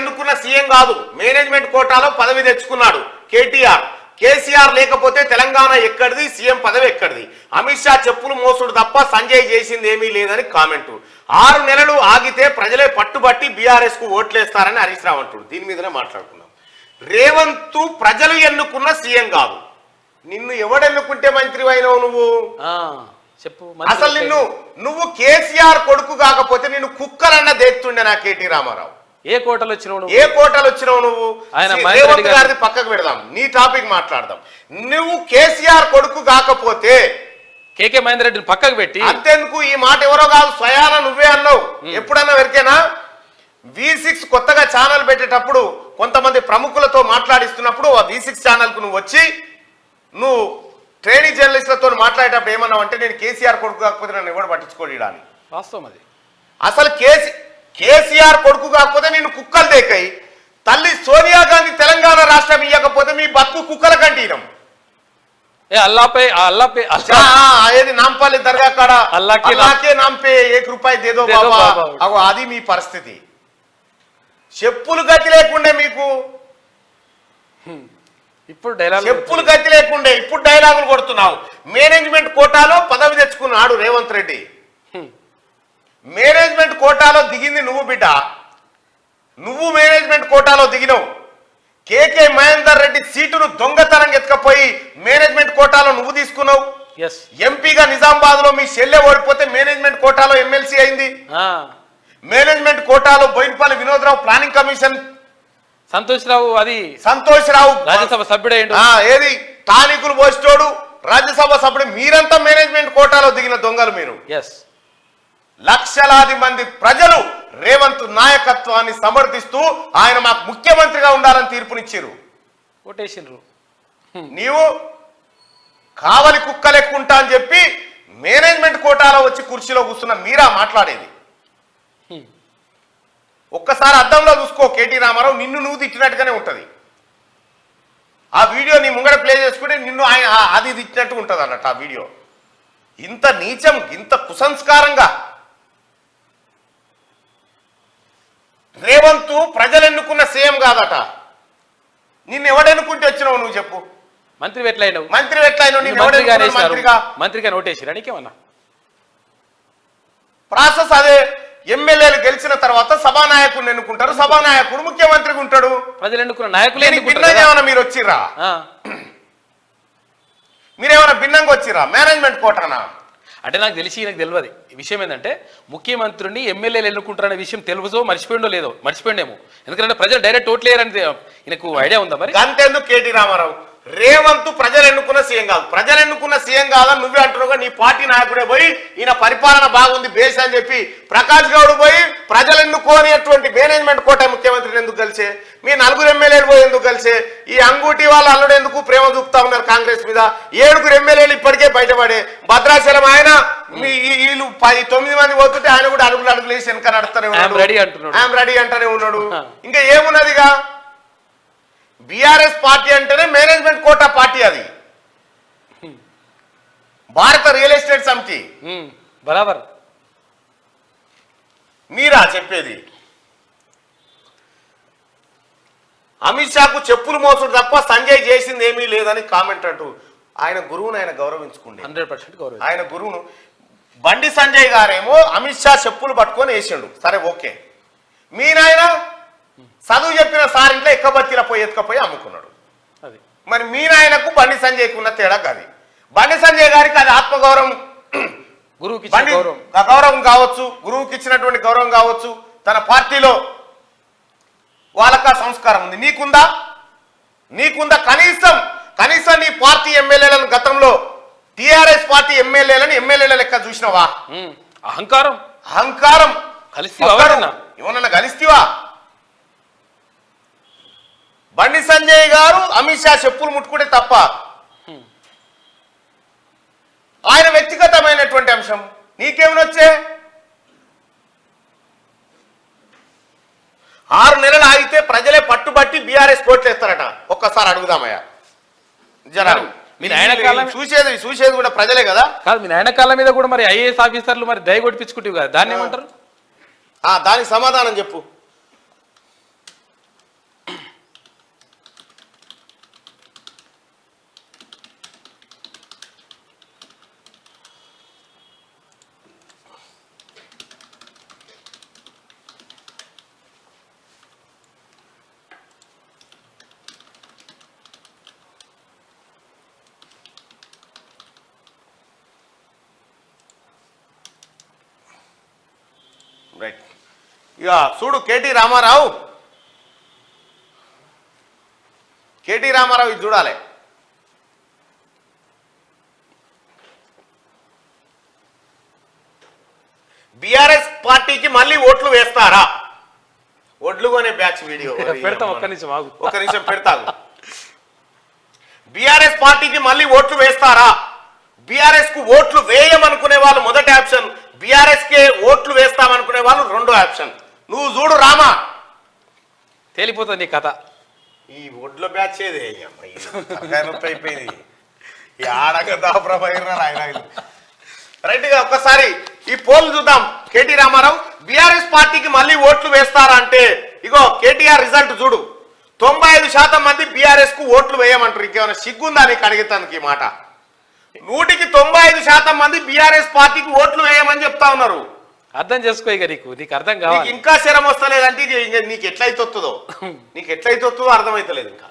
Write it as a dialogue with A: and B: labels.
A: ఎన్నుకున్న సీఎం కాదు, మేనేజ్మెంట్ కోటాలో పదవి తెచ్చుకున్నాడు కేటీఆర్. కేసీఆర్ లేకపోతే తెలంగాణ ఎక్కడిది, సీఎం పదవి ఎక్కడిది? అమిత్ షా చెప్పులు మోసుడు తప్ప సంజయ్ చేసింది ఏమీ లేదని కామెంటు. 6 నెలలు ఆగితే ప్రజలే పట్టుబట్టి బీఆర్ఎస్ కు ఓట్లేస్తారని హరీష్ రావు అంటుడు. దీని మీదనే మాట్లాడుకున్నాం. రేవంత్ ప్రజలు ఎన్నుకున్న సీఎం కాదు. నిన్ను ఎవడెన్నుకుంటే మంత్రి అయినావు నువ్వు?
B: చెప్పు.
A: అసలు నువ్వు కేసీఆర్ కొడుకు కాకపోతే నిన్ను కుక్కలన్న దేత్తుండే నా కేటీ రామారావు.
B: ఏ కోటలు వచ్చినావు?
A: ఏ కోటలు వచ్చినావు నువ్వు? రేవంత్ గారిది పక్కకు పెడదాం, నీ టాపిక్ మాట్లాడదాం. నువ్వు కేసీఆర్ కొడుకు కాకపోతే
B: కేకే మహేందర్ రెడ్డిని పక్కకు పెట్టి
A: అంతెందుకు, ఈ మాట ఎవరో కాదు, స్వయాన నువ్వే అన్నావు. ఎప్పుడన్నా వరకేనా? V6 కొత్తగా ఛానల్ పెట్టేటప్పుడు కొంతమంది ప్రముఖులతో మాట్లాడిస్తున్నప్పుడు ఆ V6 ఛానల్ కు నువ్వు వచ్చి నువ్వు ట్రైనింగ్ జర్నలిస్టులతో మాట్లాడేటప్పుడు ఏమన్నావు అంటే, నేను కేసీఆర్ కొడుకు కాకపోతే నన్ను ఎవరు పట్టించుకోలేడా అని.
B: వాస్తవం అది.
A: అసలు కేసీఆర్ కొడుకు కాకపోతే నేను కుక్కలు దేకాయి. తల్లి సోనియా గాంధీ తెలంగాణ రాష్ట్రం ఇవ్వకపోతే మీ బతుకు కుక్కల కంటీనం. ఏది నాంపల్లి దర్గా కాడ అల్లాకే నాంపే 1 రూపాయి దేదో బాబా, అది మీ పరిస్థితి. చెప్పులు గతి లేకుండే మీకు,
B: ఇప్పుడు డైలాగ్
A: చెప్పులు గతి లేకుండే ఇప్పుడు డైలాగులు కొడుతున్నావు. మేనేజ్మెంట్ కోటాలో పదవి తెచ్చుకున్నాడు రేవంత్ రెడ్డి. మేనేజ్మెంట్ కోటాలో దిగింది నువ్వు బిడ్డ, నువ్వు మేనేజ్మెంట్ కోటాలో దిగినావు. కేకే మహేందర్ రెడ్డి సీటును దొంగతనం ఎత్తుకపోయి మేనేజ్మెంట్ కోటాలో నువ్వు తీసుకున్నావు. ఎంపీగా నిజామాబాద్ లో మీ చెల్లె ఓడిపోతే మేనేజ్మెంట్ కోటాలో ఎమ్మెల్సీ అయింది. మేనేజ్మెంట్ కోటాలో బోయినపల్లి వినోద్రావు ప్లానింగ్ కమిషన్,
B: సంతోష్ రావు
A: రాజ్యసభ సభ్యుడు, ఏది టానికులు పోస్టోడు రాజ్యసభ సభ్యుడు. మీరంతా మేనేజ్మెంట్ కోటాలో దిగిన దొంగలు మీరు. లక్షలాది మంది ప్రజలు రేవంత్ నాయకత్వాన్ని సమర్థిస్తూ ఆయన మాకు ముఖ్యమంత్రిగా ఉండాలని తీర్పునిచ్చారు. నీవు కావలి కుక్క లెక్కుంటా అని చెప్పి మేనేజ్మెంట్ కోటాలో వచ్చి కుర్చీలో కూర్చున్న మీరా మాట్లాడేది? ఒక్కసారి అద్దంలో చూసుకో కేటీ రామారావు, నిన్ను నువ్వు తిట్టినట్టుగానే ఉంటది. ఆ వీడియో నీ ముంగడ ప్లే చేసుకుంటే నిన్ను ఆయన అది తిట్టినట్టు ఉంటుంది అన్నట్టు ఆ వీడియో. ఇంత నీచం, ఇంత కుసంస్కారంగా రేవంత్ ప్రజలు ఎన్నుకున్న సీఎం కాదట. నిన్ను ఎవడెన్నుకుంటే వచ్చినావు నువ్వు చెప్పు?
B: మంత్రి ఎట్లయినావు?
A: మంత్రిగా నోటేసిరా నీకేమన్నా? ప్రాసెస్ అదే. ఎమ్మెల్యేలు గెలిచిన తర్వాత సభానాయకుడిని ఎన్నుకుంటారు, సభానాయకుడు ముఖ్యమంత్రిగా ఉంటాడు.
B: ప్రజలు ఎన్నుకున్న నాయకులు
A: ఏమన్నా మీరు వచ్చిర్రా? మీరేమన్నా భిన్నంగా వచ్చిర్రా? మేనేజ్మెంట్ కోటానా
B: అంటే? నాకు తెలియదు. ఈ విషయం ఏంటంటే ముఖ్యమంత్రిని ఎమ్మెల్యేలు ఎన్నుకుంటారనే విషయం తెలుసో మర్చిపోయిండేమో. ఎందుకంటే ప్రజలు డైరెక్ట్ ఓట్లు వేయరని ఈయనకు ఐడియా ఉందా మరి?
A: అంతేందుకు కేటీ రామారావు, రేవంత్ ప్రజలు ఎన్నుకున్న సీఎం కాదు. ప్రజలు ఎన్నుకున్న సీఎం కాదని నువ్వే అంటున్నావు. నీ పార్టీ నాయకుడే పోయి ఈయన పరిపాలన బాగుంది బేస్ అని చెప్పి ప్రకాష్ గౌడ్ పోయి ప్రజలు ఎన్నుకోనిటువంటి మేనేజ్మెంట్ కోట ముఖ్యమంత్రిని ఎందుకు కలిసే? మీ 4 ఎమ్మెల్యేలు పోయి ఎందుకు కలిసే? ఈ అంగూటి వాళ్ళ అల్లుడు ఎందుకు ప్రేమ చూపుతా ఉన్నారు కాంగ్రెస్ మీద? 7 ఎమ్మెల్యేలు ఇప్పటికే బయటపడే. భద్రాచలం ఆయన వీళ్ళు 9 మంది పోతుంటే ఆయన కూడా అడుగులు వేసి వెనక నడుస్తూనే ఉన్నాడు, ఐఎమ్ రెడీ అంటూనే ఉన్నాడు. ఇంకా ఏమున్నదిగా? బీఆర్ఎస్ పార్టీ అంటేనే మేనేజ్మెంట్ కోటా పార్టీ. అది భారత రియల్ ఎస్టేట్ సమితి
B: బరాబర్.
A: మీరా చెప్పేది? అమిత్ షాకు చెప్పులు మోసుడు తప్ప సంజయ్ చేసింది ఏమీ లేదని కామెంట్ అంటూ ఆయన గురువును ఆయన గౌరవించుకుంటే
B: 100% గౌరవం.
A: ఆయన గురువును బండి సంజయ్ గారేమో అమిత్ షా చెప్పులు పట్టుకొని వేసిండు, సరే ఓకే. మీ నాయన చదువు చెప్పిన సార్ ఇంట్లో ఎత్తుకపోయి అమ్ముకున్నాడు. మరి మీ నాయనకు బండి సంజయ్కు ఉన్న తేడా కాదు. బండి సంజయ్ గారికి అది ఆత్మగౌరవం, గౌరవం కావచ్చు, గురువుకి ఇచ్చినటువంటి గౌరవం కావచ్చు, తన పార్టీలో వాళ్ళకి సంస్కారం ఉంది. నీకుందా? కనీసం నీ పార్టీ ఎమ్మెల్యేలను గతంలో టిఆర్ఎస్ పార్టీ ఎమ్మెల్యేల లెక్క చూసినావా?
B: అహంకారం
A: ఏమన్నా కలిస్తేవా? బండి సంజయ్ గారు అమిత్ షా చెప్పులు ముట్టుకుంటే తప్ప ఆయన వ్యక్తిగతమైనటువంటి అంశం నీకేమనొచ్చే? 6 నెలలు ఆగితే ప్రజలే పట్టుబట్టి బీఆర్ఎస్ కోట్లేస్తారట. ఒక్కసారి అడుగుదామయ్యా జనాలు. చూసేది కూడా ప్రజలే కదా.
B: కాదు, మీ నాయన కాళ్ళ మీద కూడా మరి ఐఏఎస్ ఆఫీసర్లు మరి దయ కొట్టించుకుంటే కదా, దాన్ని ఏమంటారు?
A: దానికి సమాధానం చెప్పు. ఇక చూడు కేటీ రామారావు ఇది చూడాలి. బీఆర్ఎస్ పార్టీకి మళ్ళీ ఓట్లు వేస్తారా? ఒడ్లు కొనే బ్యాచ్ వీడియో
B: పెడతాం, ఒక్క
A: నిమిషం పెడతాను. బీఆర్ఎస్ పార్టీకి మళ్ళీ ఓట్లు వేస్తారా? బీఆర్ఎస్ కు ఓట్లు వేయమనుకునే వాళ్ళు మొదటి ఆప్షన్, బీఆర్ఎస్ కే ఓట్లు వేస్తామనుకునే వాళ్ళు రెండో ఆప్షన్. నువ్వు చూడు రామా,
B: తేలిపోతుంది నీ కథ.
A: ఈ ఒడ్ల బ్యాచ్ ఏది అయిపోయింది. ఈ ఆడగ రైట్ గా ఒక్కసారి ఈ పోల్ చూద్దాం. కేటీ రామారావు బీఆర్ఎస్ పార్టీకి మళ్ళీ ఓట్లు వేస్తారా అంటే ఇగో కేటీఆర్ రిజల్ట్ చూడు. 95% మంది బీఆర్ఎస్ కు ఓట్లు వేయమంటారు. ఇంకేమైనా సిగ్గుందా నీకు అడిగేతానికి ఈ మాట? 100కి 95% మంది బీఆర్ఎస్ పార్టీకి ఓట్లు వేయమని చెప్తా ఉన్నారు.
B: అర్థం చేసుకో, ఇక నీకు అర్థం కావాలి.
A: ఇంకా శరం వస్తలేదంటే నీకు ఎట్లయితే వస్తుందో అర్థమైతలేదు ఇంకా.